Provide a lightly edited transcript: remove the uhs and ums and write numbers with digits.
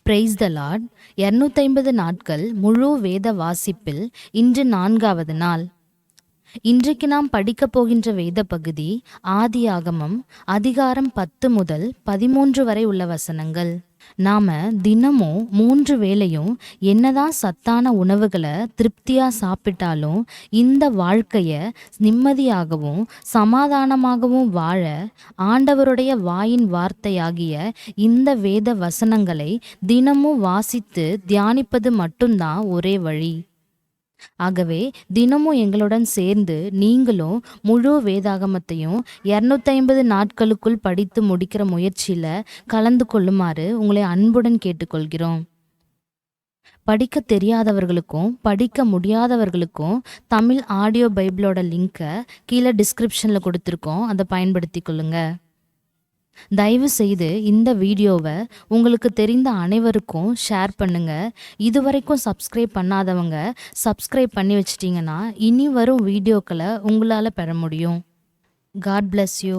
Praise the Lord. 250 நாட்கள் முழு வேத வாசிப்பில் இன்று 4வது நாள். இன்றைக்கு நாம் படிக்கப் போகின்ற வேத பகுதி ஆதியாகமம் அதிகாரம் 10 முதல் 13 வரை உள்ள வசனங்கள். நாம தினமும் 3 வேளையும் என்னதான் சத்தான உணவுகளை திருப்தியா சாப்பிட்டாலும் இந்த வாழ்க்கைய நிம்மதியாகவும் சமாதானமாகவும் வாழ ஆண்டவருடைய வாயின் வார்த்தையாகிய இந்த வேத வசனங்களை தினமும் வாசித்து தியானிப்பது மட்டும்தான் ஒரே வழி. ஆகவே தினமும் எங்களுடன் சேர்ந்து நீங்களும் முழு வேதாகமத்தையும் 250 நாட்களுக்குள் படித்து முடிக்கிற முயற்சியில கலந்து கொள்ளுமாறு உங்களை அன்புடன் கேட்டுக்கொள்கிறோம். படிக்க தெரியாதவர்களுக்கும் படிக்க முடியாதவர்களுக்கும் தமிழ் ஆடியோ பைபிளோட லிங்கை கீழே டிஸ்கிரிப்ஷன்ல கொடுத்துருக்கோம். அதை பயன்படுத்தி கொள்ளுங்க. தயவு செய்து இந்த வீடியோவை உங்களுக்கு தெரிந்த அனைவருக்கும் ஷேர் பண்ணுங்க. இதுவரைக்கும் சப்ஸ்கிரைப் பண்ணாதவங்க சப்ஸ்கிரைப் பண்ணி வச்சிட்டிங்கன்னா இனி வரும் வீடியோக்களை உங்களால் பெற முடியும். God bless you.